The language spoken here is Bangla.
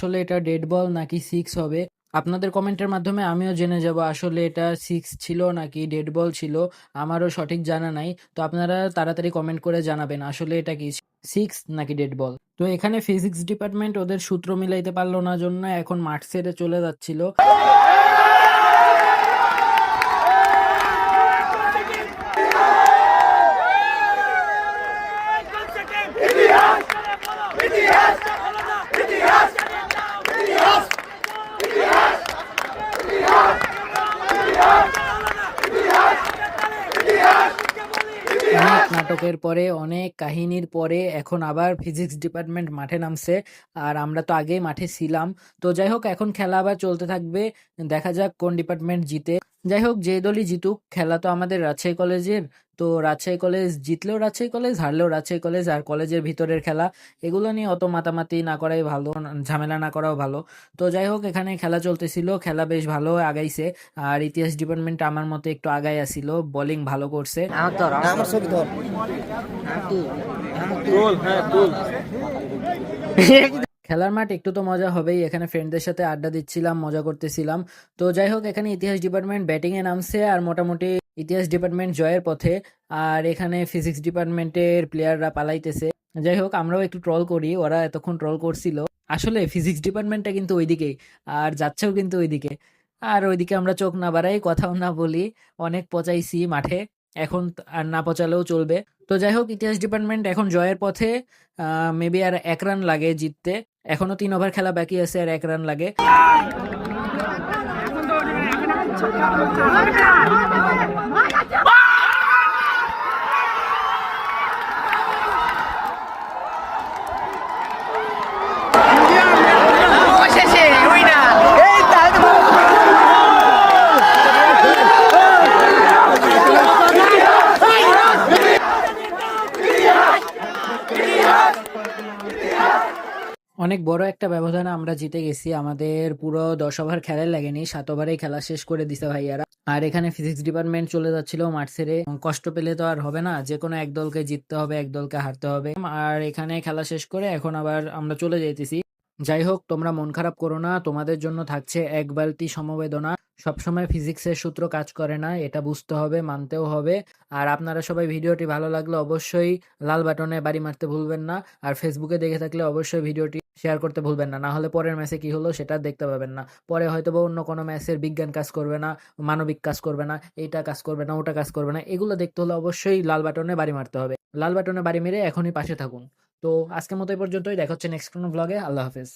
আসলে এটা ডেড বল নাকি 6 হবে। আপনাদের কমেন্টের মাধ্যমে আমিও জেনে যাব আসলে এটা 6 ছিল নাকি ডেড বল ছিল। আমারও সঠিক জানা নাই। তো আপনারা তাড়াতাড়ি কমেন্ট করে জানাবেন আসলে এটা কি 6 নাকি ডেড বল। তো এখানে ফিজিক্স ডিপার্টমেন্ট ওদের সূত্র মিলাইতে পারল না জন্য এখন মাঠ ছেড়ে চলে যাচ্ছিল। অনেক নাটকের পরে অনেক কাহিনীর পরে এখন আবার ফিজিক্স ডিপার্টমেন্ট মাঠে নামছে। আর আমরা তো আগেই মাঠে ছিলাম। তো যাই হোক এখন খেলা আবার চলতে থাকবে। দেখা যাক কোন ডিপার্টমেন্ট জিতে। যাই হোক যে দলই জিতুক খেলা তো আমাদের রাজশাহী কলেজের। তো রাজশাহী কলেজ জিতলেও রাজশাহী কলেজ, হারলেও রাজশাহী কলেজ। আর কলেজের ভিতরের খেলা এগুলো নিয়ে অত মাতামাতি না করাই ভালো, ঝামেলা না করাও ভালো। তো যাই হোক এখানে খেলা চলতেছিল, খেলা বেশ ভালো আগাইছে। আর ইতিহাস ডিপার্টমেন্ট আমার মতে একটু আগাই আসছিল, বোলিং ভালো করছে। খেলার মাঠ একটু তো মজা হবেই, এখানে ফ্রেন্ডদের সাথে আড্ডা দিচ্ছিলাম, মজা করতেছিলাম। তো যাই হোক এখানে ইতিহাস ডিপার্টমেন্ট ব্যাটিং এ নামছে আর মোটামুটি ইতিহাস ডিপার্টমেন্ট জয়ের পথে। আর এখানে ফিজিক্স ডিপার্টমেন্টের প্লেয়াররা পালাইতেছে। যাই হোক আমরাও একটু ট্রল করি, ওরা এতক্ষণ ট্রল করছিল। আসলে ফিজিক্স ডিপার্টমেন্টটা কিন্তু ওইদিকেই, আর যাচ্ছেও কিন্তু ওইদিকে। আর ওইদিকে আমরা চোখ না বাড়াই, কথাও না বলি। অনেক পচাইছি মাঠে, এখন আর না পচালেও চলবে। তো যাই হোক ইতিহাস ডিপার্টমেন্ট এখন জয়ের পথে। মেবি আর 1 রান লাগে জিততে। এখনো 3 ওভার খেলা বাকি আছে আর 1 রান লাগে। অনেক বড় একটা ব্যবধানে আমরা জিতে গেছি। আমাদের পুরো 10 ওভার খেলাই লাগেনি, 7 ওভারেই খেলা শেষ করে দিছে ভাইয়ারা। আর এখানে ফিজিক্স ডিপার্টমেন্ট চলে যাচ্ছিল মাঠ ছেড়ে। কষ্ট পেলে তো আর হবে না, যে কোনো এক দলকে জিততে হবে, এক দলকে হারতে হবে। আর এখানে খেলা শেষ করে এখন আবার আমরা চলে যাইতেছি। যাই হোক তোমরা মন খারাপ করো না, তোমাদের জন্য থাকছে এক বালতি সমবেদনা। সবসময় ফিজিক্সের সূত্র কাজ করে না, এটা বুঝতে হবে, মানতেও হবে। আর আপনারা সবাই ভিডিওটি ভালো লাগলে অবশ্যই লাল বাটনে বাড়ি মারতে ভুলবেন না। আর ফেসবুকে দেখে থাকলে অবশ্যই ভিডিওটি শেয়ার করতে ভুলবেন না, না হলে পরের ম্যাচে কি হলো সেটা দেখতে পাবেন না। পরে হয়তো বা অন্য কোনো ম্যাচের বিজ্ঞান কাজ করবে না, মানবিক কাজ করবে না, এইটা কাজ করবে না, ওটা কাজ করবে না, এগুলো দেখতে হলে অবশ্যই লাল বাটনে বাড়ি মারতে হবে। লাল বাটনে বাড়ি মেরে এখনই পাশে থাকুন। তো আজকের মতো এই পর্যন্তই, দেখা হচ্ছে নেক্সট কোনো ব্লগে। আল্লাহ হাফেজ।